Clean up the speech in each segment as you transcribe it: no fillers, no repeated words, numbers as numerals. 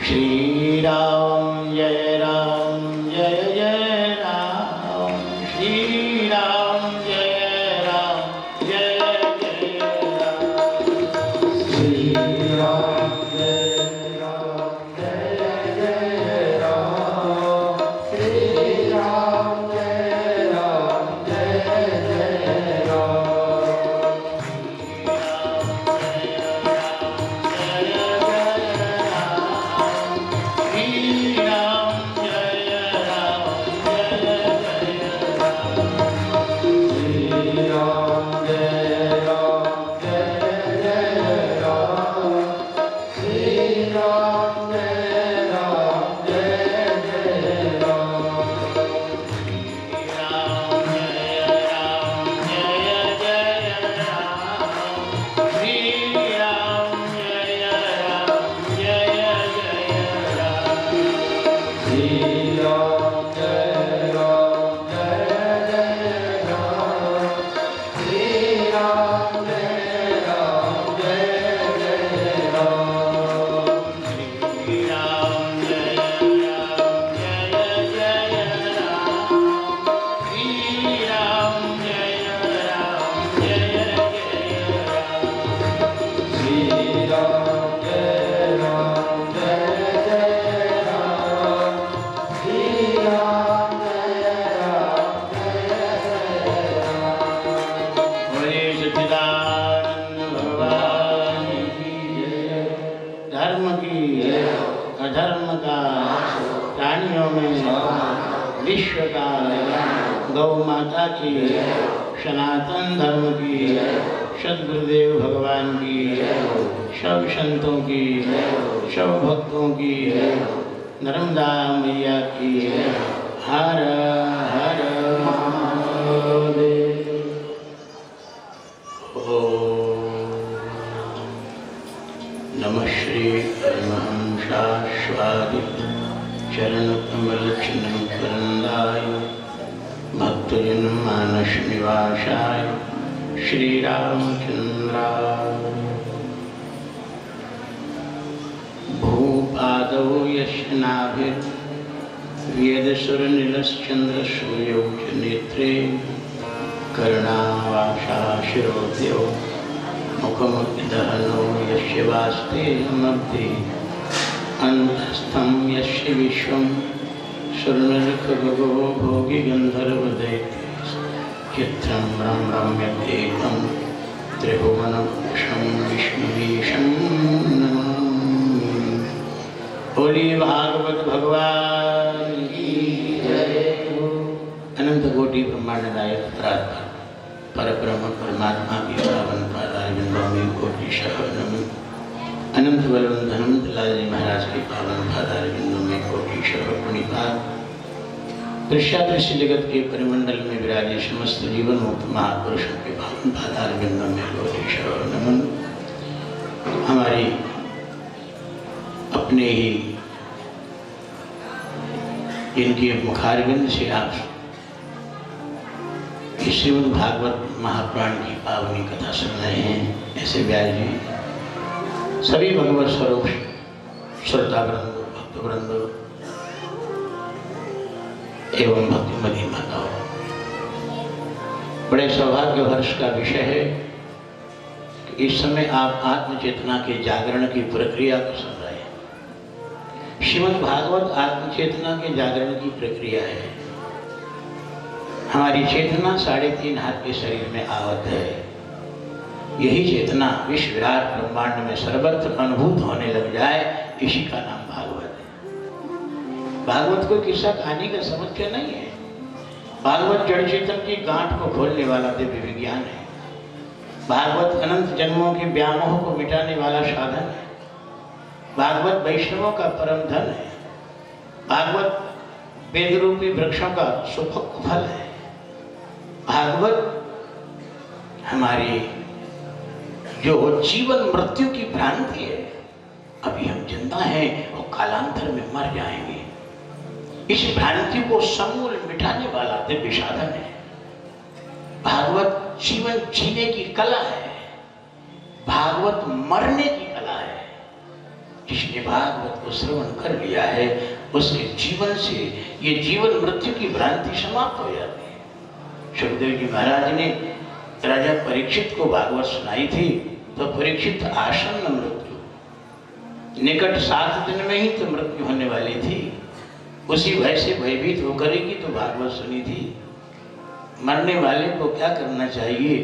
श्री राम जय जय राम, श्री राम जय राम जय राम, श्री राम जय राम जय राम, श्री राम जय राम जय राम। विश्व का गौ माता की, सनातन धर्म की, सद्गुरुदेव भगवान की, सब संतों की, सब भक्तों की, नर्मदा मैया की। हर हर महादेव। नमः श्री परमहंसास्वादि चरण कमल छिन्न करंदाय भक्तजन मानस निवासाय श्री रामचंद्राय। भूपादौ यस्य नाभिर् वेदसुर नीलश्चंद्र सूर्यौ च नेत्रे कर्णावासा शिरोद्यौ मुखमुद्दहनो यस्य वास्ते मब्धि अंतस्थं यस्य विश्वं सुरनरखगो भोगी गंधर्वदैत्य चित्रं रम्यमेकं त्रिभुवनभूषं विष्णुवीशं नमामि। बोली भागवत भगवान की जय। अनंत कोटि ब्रह्मांड नायक प्रार्थना परब्रह्म परमात्मा की पावन पादारविंदों में कोटिशः नमः। अनंत बलवंत हनुमत लाल जी महाराज के पावन पादारविंदों में कोटिशः प्रणिपात। दृश्यादृश्य जगत के परिमंडल में विराजे समस्त जीवन मुक्त महापुरुषों के पावन पादारविंदों में कोटिशः नमन। हमारी अपने ही इनके मुखारविंद से आप श्रीमद् भागवत महापुराण की पावनी कथा सुन रहे हैं। ऐसे व्यास जी सभी भगवत स्वरूप श्रोता वृंद, भक्त वृंद एवं भक्तिमती माताओं, बड़े सौभाग्य हर्ष का विषय है कि इस समय आप आत्मचेतना के जागरण की प्रक्रिया को सुन रहे हैं। श्रीमद् भागवत आत्मचेतना के जागरण की प्रक्रिया है। हमारी चेतना 3.5 हाथ के शरीर में आवत है। यही चेतना विश्व विराट ब्रह्मांड में सर्वत्र अनुभूत होने लग जाए, इसी का नाम भागवत है। भागवत कोई किस्सा कहानी का समुच्चय नहीं है। भागवत जड़ चेतन की गांठ को खोलने वाला दिव्य विज्ञान है। भागवत अनंत जन्मों के व्यामोह को मिटाने वाला साधन है। भागवत वैष्णवों का परम धन है। भागवत वेद रूपी वृक्षों का सुभग फल है। भागवत हमारी जो जीवन मृत्यु की भ्रांति है, अभी हम जिंदा हैं और कालांतर में मर जाएंगे, इस भ्रांति को समूल मिटाने वाला दिव्य साधन है। भागवत जीवन जीने की कला है। भागवत मरने की कला है। जिसने भागवत को श्रवण कर लिया है उसके जीवन से ये जीवन मृत्यु की भ्रांति समाप्त हो जाती है। सुखदेव जी महाराज ने राजा परीक्षित को भागवत सुनाई थी तो परीक्षित आसन्न मृत्यु निकट 7 दिन में ही तो मृत्यु होने वाली थी, उसी भय से भयभीत होकर ही तो भागवत सुनी थी। मरने वाले को क्या करना चाहिए,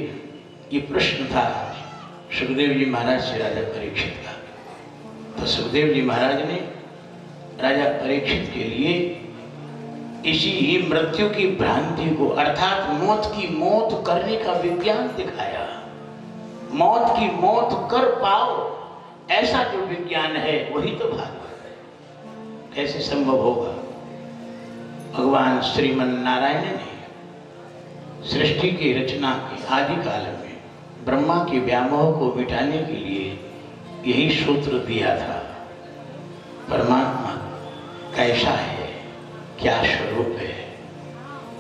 ये प्रश्न था सुखदेव जी महाराज से राजा परीक्षित का। तो सुखदेव जी महाराज ने राजा परीक्षित के लिए इसी ही मृत्यु की भ्रांति को अर्थात मौत की मौत करने का विज्ञान दिखाया। मौत की मौत कर पाओ ऐसा जो विज्ञान है वही तो भागवत है। कैसे संभव होगा? भगवान श्रीमन नारायण ने सृष्टि की रचना के आदि काल में ब्रह्मा के व्यामोह को मिटाने के लिए यही सूत्र दिया था। परमात्मा कैसा है, क्या स्वरूप है।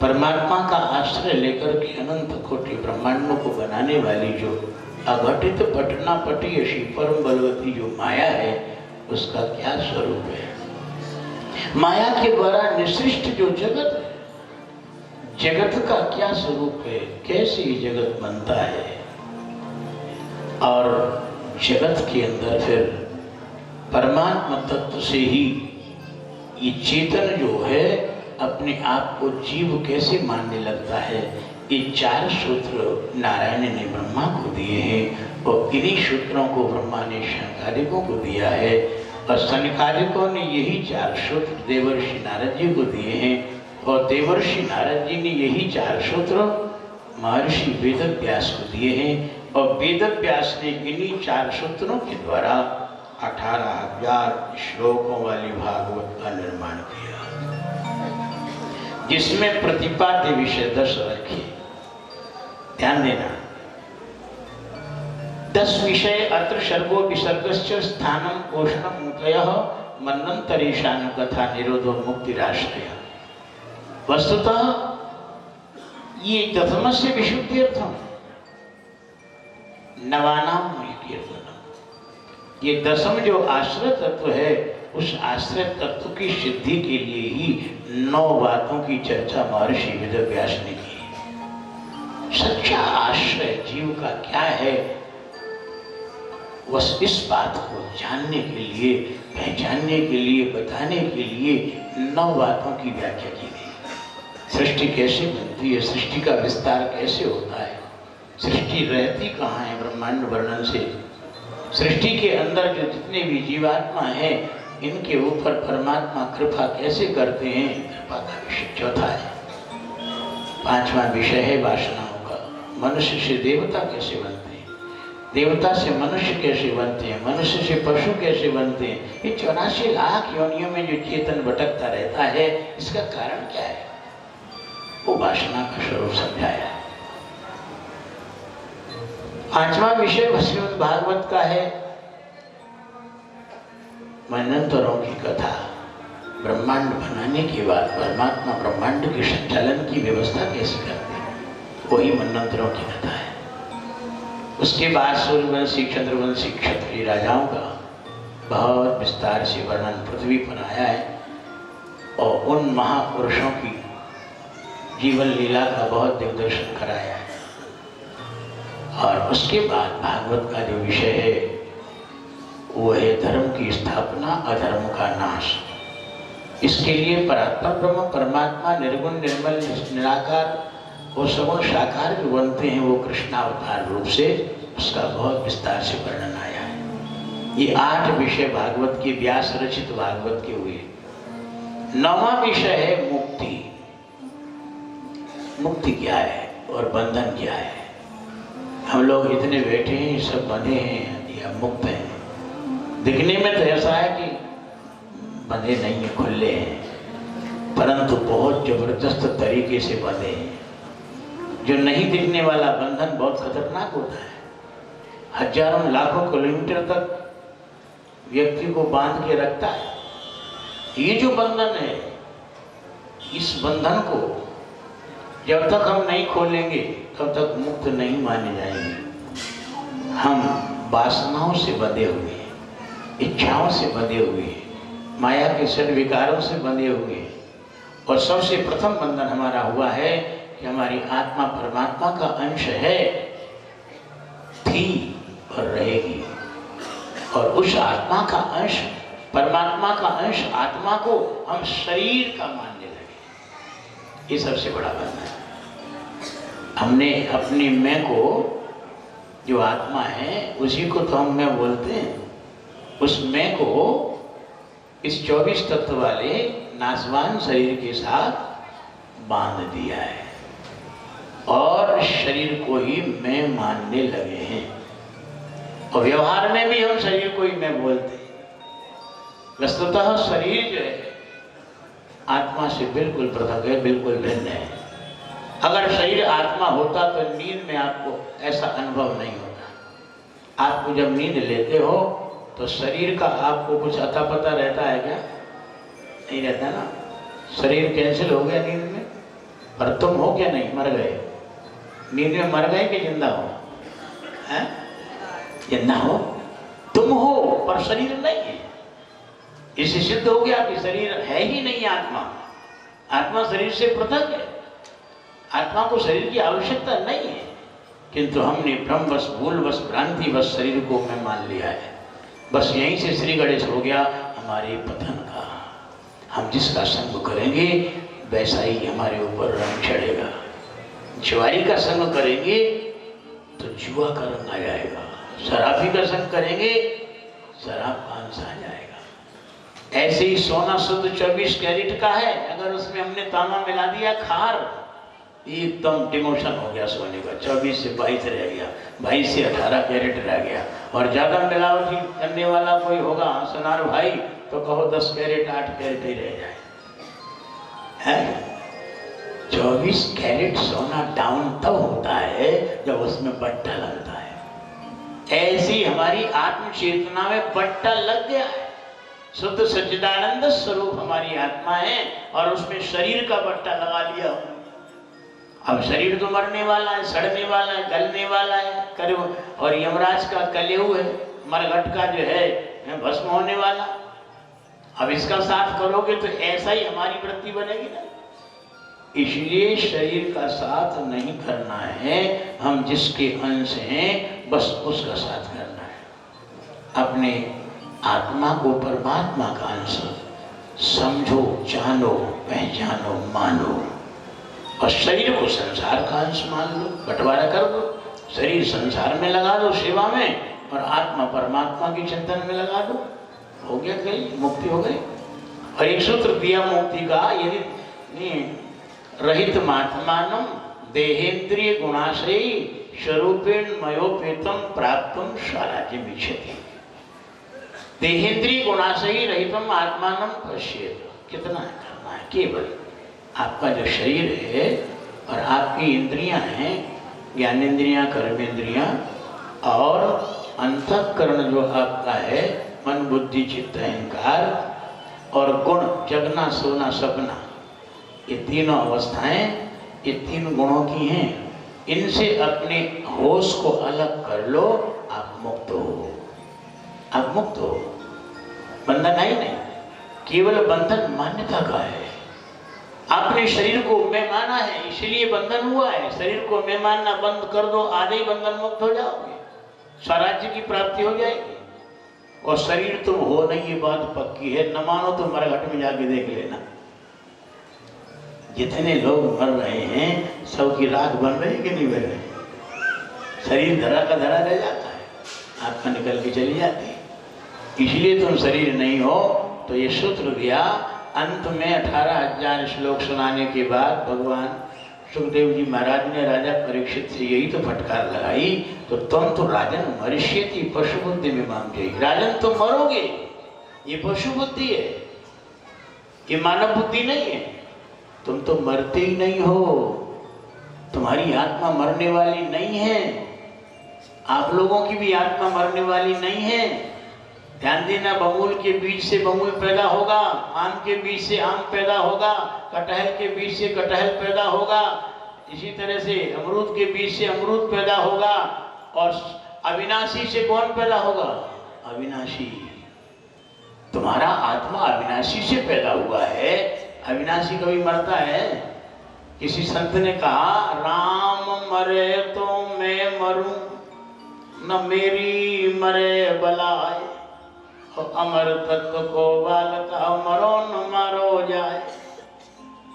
परमात्मा का आश्रय लेकर के अनंत कोटि ब्रह्मांडों को बनाने वाली जो अघटित पटना पटी ऐसी परम बलवती जो माया है उसका क्या स्वरूप है। माया के द्वारा निसृष्ट जो जगत है, जगत का क्या स्वरूप है, कैसे ये जगत बनता है। और जगत के अंदर फिर परमात्मा तत्व से ही ये चेतन जो है अपने आप को जीव कैसे मानने लगता है। ये 4 सूत्र नारायण ने ब्रह्मा को दिए हैं और इन्हीं सूत्रों को ब्रह्मा ने शनकादिकों को दिया है और शनकादिकों ने यही 4 सूत्र देवर्षि नारद जी को दिए हैं और देवर्षि नारद जी ने यही 4 सूत्र महर्षि वेदव्यास को दिए हैं और वेदव्यास ने इन्हीं 4 सूत्रों के द्वारा 18,000 श्लोकों वाली भागवत का निर्माण किया, जिसमें प्रतिपाद्य विषय 10 रखे। ध्यान देना, 10 विषय अत्र सर्गो विसर्गश्च स्थानम कोशनम मुतयः मन्वन्तरेशानु कथा निरोधो मुक्तिराश्रय। वस्तुतः ये दशमस्य विशुद्ध्यर्थम नवानाम कीर्तनम, ये 10म जो आश्रय तत्व है उस आश्रय तत्व की सिद्धि के लिए ही 9 बातों की चर्चा महर्षि वेदव्यास ने की। सच्चा आश्रय जीव का क्या है, बस इस बात को जानने के लिए, पहचानने के लिए, बताने के लिए 9 बातों की व्याख्या की गई। सृष्टि कैसे बनती है, सृष्टि का विस्तार कैसे होता है, सृष्टि रहती कहाँ है ब्रह्मांड वर्णन से, सृष्टि के अंदर जो जितने भी जीवात्मा हैं इनके ऊपर परमात्मा कृपा कैसे करते हैं, कृपा का विषय चौथा है। 5वां विषय है वासनाओं का। मनुष्य से देवता कैसे बनते हैं, देवता से मनुष्य कैसे बनते हैं, मनुष्य से पशु कैसे बनते हैं। ये 84 लाख योनियों में जो चेतन भटकता रहता है इसका कारण क्या है, वो वासना का स्वरूप समझाया है। 5वां विषय श्रीमद् भागवत का है मनंतरों की कथा। ब्रह्मांड बनाने के बाद परमात्मा ब्रह्मांड के संचालन की व्यवस्था कैसे करते हैं, वही मनंतरों की कथा है। उसके बाद सूर्यवंशी, चंद्रवंशी, क्षत्रिय राजाओं का बहुत विस्तार से वर्णन पृथ्वी पर आया है और उन महापुरुषों की जीवन लीला का बहुत दिग्दर्शन कराया है। और उसके बाद भागवत का जो विषय है वो है धर्म की स्थापना, अधर्म का नाश। इसके लिए परात्पर ब्रह्म परमात्मा निर्गुण निर्मल निराकार और सगुण साकार जो बनते हैं वो कृष्णावतार रूप से, उसका बहुत विस्तार से वर्णन आया है। ये 8 विषय भागवत के व्यास रचित भागवत के हुए। 9वां विषय है मुक्ति। मुक्ति क्या है और बंधन क्या है। हम लोग इतने बैठे हैं, सब बंधे हैं या मुक्त हैं। दिखने में तो ऐसा है कि बंधे नहीं है, खुले हैं, परंतु बहुत जबरदस्त तरीके से बंधे हैं। जो नहीं दिखने वाला बंधन बहुत खतरनाक होता है। हजारों लाखों किलोमीटर तक व्यक्ति को बांध के रखता है। ये जो बंधन है, इस बंधन को जब तक हम नहीं खोलेंगे तब तक मुक्त नहीं माने जाएंगे। हम वासनाओं से बंधे हुए हैं। इच्छाओं से बंधे हुए, माया के षड विकारों से बंधे हुए। और सबसे प्रथम बंधन हमारा हुआ है कि हमारी आत्मा परमात्मा का अंश है, थी और रहेगी। और उस आत्मा का अंश, परमात्मा का अंश आत्मा को हम शरीर का मानने लगे। ये सबसे बड़ा बंधन है। हमने अपनी मैं को, जो आत्मा है, उसी को तो हम मैं बोलते हैं, उस मैं को इस 24 तत्व वाले नासवान शरीर के साथ बांध दिया है और शरीर को ही मैं मानने लगे हैं। और व्यवहार में भी हम शरीर को ही मैं बोलते हैं। वस्तुतः शरीर जो है आत्मा से बिल्कुल पृथक है, बिल्कुल भिन्न है। अगर शरीर आत्मा होता तो नींद में आपको ऐसा अनुभव नहीं होता। आपको जब नींद लेते हो तो शरीर का आपको कुछ अता पता रहता है क्या? नहीं रहता ना। शरीर कैंसिल हो गया नींद में, पर तुम हो क्या? नहीं, मर गए। नींद में मर गए कि जिंदा हो? हैं? जिंदा हो, तुम हो, पर शरीर नहीं है। इससे सिद्ध हो गया कि शरीर है ही नहीं आत्मा। आत्मा शरीर से पृथक है। आत्मा को शरीर की आवश्यकता नहीं है, किंतु हमने भ्रमवश, भूलवश, भ्रांतिवश शरीर को मैं मान लिया है। बस यहीं से श्री गणेश हो गया हमारे पतन का। हम जिसका संग करेंगे वैसा ही हमारे ऊपर रंग चढ़ेगा। जुआरी का संग करेंगे तो जुआ का रंग आ जाएगा। शराबी का संग करेंगे शराब का अंश आ जाएगा। ऐसे ही सोना शुद्ध 24 कैरेट का है, अगर उसमें हमने तांबा मिला दिया, खार, एकदम डिमोशन हो गया सोने का। 24 से 22 रह गया, 22 से 18 कैरेट रह गया। और ज्यादा मिलावटी करने वाला कोई होगा सोनार भाई तो कहो 10 कैरेट 8 कैरेट ही रह जाए। है 24 कैरेट सोना डाउन तब होता है जब उसमें बट्टा लगता है। ऐसी हमारी आत्म चेतना में बट्टा लग गया है। शुद्ध सच्चिदानंद स्वरूप हमारी आत्मा है और उसमें शरीर का बट्टा लगा लिया। अब शरीर तो मरने वाला है, सड़ने वाला है, गलने वाला है, और यमराज का कलेऊ है, मरघट का जो है भस्म होने वाला। अब इसका साथ करोगे तो ऐसा ही हमारी वृत्ति बनेगी ना। इसलिए शरीर का साथ नहीं करना है। हम जिसके अंश हैं बस उसका साथ करना है। अपने आत्मा को परमात्मा का अंश समझो, जानो, पहचानो, मानो। और शरीर को संसार का अंश मान लो, बंटवारा कर दो। शरीर संसार में लगा दो सेवा में और आत्मा परमात्मा के चिंतन में लगा दो। हो गया, कहीं मुक्ति हो गई। और एक सूत्र दिया मुक्ति का, यदि रहित मात्मानम देहेन्द्रिय गुणाश्रयी स्वरूपेण मयोपेतम प्राप्तम स्वराज्यम इच्छति। देहेन्द्रिय गुणाश्रयी रहितम आत्मानम पश्येत। कितना करना है? केवल आपका जो शरीर है और आपकी इंद्रियां हैं, ज्ञानेन्द्रियां, कर्मेंद्रियां और अंतःकरण जो आपका है, मन, बुद्धि, चित्त, अहंकार और गुण, जगना, सोना, सपना, ये तीनों अवस्थाएं, ये 3 गुणों की हैं। इनसे अपने होश को अलग कर लो, आप मुक्त हो। आप मुक्त हो। बंधन है ही नहीं, केवल बंधन मान्यता का है। आपने शरीर को मैं माना है, इसलिए बंधन हुआ है। शरीर को मैं मानना बंद कर दो, आधे ही बंधन मुक्त हो जाओगे, स्वराज्य की प्राप्ति हो जाएगी। और शरीर तुम हो नहीं, ये बात पक्की है। न मानो तो मरघट में जाके देख लेना। जितने लोग मर रहे हैं सबकी राख बन रही कि नहीं बन रही? शरीर धरा का धरा रह जाता है, आत्मा निकल के चली जाती है। इसलिए तुम शरीर नहीं हो। तो ये सूत्र दिया। अंत में 18,000 श्लोक सुनाने के बाद भगवान सुखदेव जी महाराज ने राजा परीक्षित से यही तो फटकार लगाई, तो तुम तो राजन मरिष्यति पशु बुद्धि में मांग जाएगी। राजन तुम मरोगे, ये पशु बुद्धि है, ये मानव बुद्धि नहीं है। तुम तो मरते ही नहीं हो, तुम्हारी आत्मा मरने वाली नहीं है। आप लोगों की भी आत्मा मरने वाली नहीं है। ध्यान देना, बबूल के बीज से बबूल पैदा होगा, आम के बीज से आम पैदा होगा, कटहल के बीज से कटहल पैदा होगा, इसी तरह से अमरूद के बीज से अमरूद पैदा होगा। और अविनाशी से कौन पैदा होगा? अविनाशी। तुम्हारा आत्मा अविनाशी से पैदा हुआ है। अविनाशी कभी मरता है? किसी संत ने कहा, राम मरे तो मैं मरूं, न मेरी मरे बलाए, अमर तत्व को बालका मरो न मारो जाए।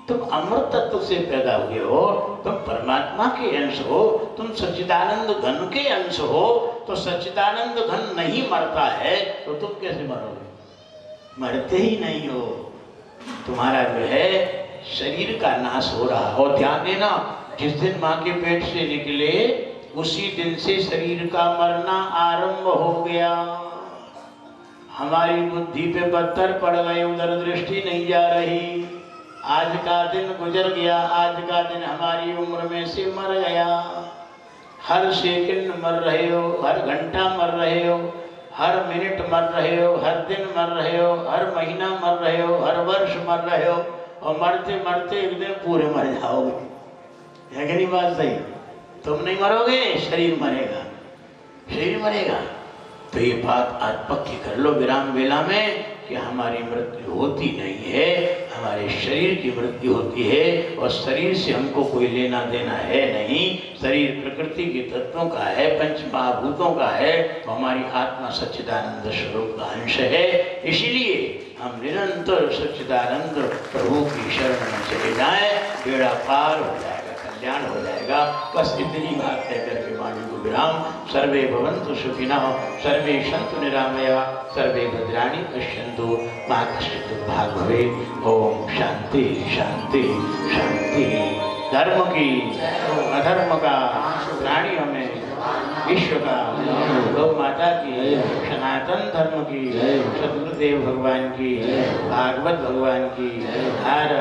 तुम अमर तत्व से पैदा हुए हो, तुम परमात्मा के अंश हो, तुम सच्चिदानंद घन के अंश हो। तो सच्चिदानंद घन नहीं मरता है तो तुम कैसे मरोगे? मरते ही नहीं हो। तुम्हारा जो है शरीर का नाश हो रहा। और ध्यान देना, जिस दिन माँ के पेट से निकले उसी दिन से शरीर का मरना आरंभ हो गया। हमारी बुद्धि पे पत्थर पड़ गए, उधर दृष्टि नहीं जा रही। आज का दिन गुजर गया, आज का दिन हमारी उम्र में से मर गया। हर सेकंड मर रहे हो, हर घंटा मर रहे हो, हर मिनट मर रहे हो, हर दिन मर रहे हो, हर महीना मर रहे हो, हर वर्ष मर रहे हो। और मरते मरते एक दिन पूरे मर जाओगे। है कि नहीं बात सही? तुम नहीं मरोगे, शरीर मरेगा, शरीर मरेगा। तो ये बात आज पक्की कर लो विराम वेला में कि हमारी मृत्यु होती नहीं है, हमारे शरीर की मृत्यु होती है। और शरीर से हमको कोई लेना देना है नहीं। शरीर प्रकृति के तत्वों का है, पंच महाभूतों का है। तो हमारी आत्मा सच्चिदानंद स्वरूप का अंश है। इसीलिए हम निरंतर सच्चिदानंद प्रभु की शरण में चले जाएं, बेड़ा पार हो जाएगा, कल्याण हो जाएगा। बस इतनी बात कहकर के वाणी को विराम। सर्वे भवन्तु सुखिनः, सर्वे सन्तु निरामया, सर्वे भद्राणि पश्यन्तु, मा कश्चित् दुर्भाग् भवेत्। ओम शांति शांति शांति। धर्म की, अधर्म का, प्राणियों में विश्व का, गौ माता की, सनातन धर्म की, सदगुरुदेव भगवान की, भागवत भगवान की। हर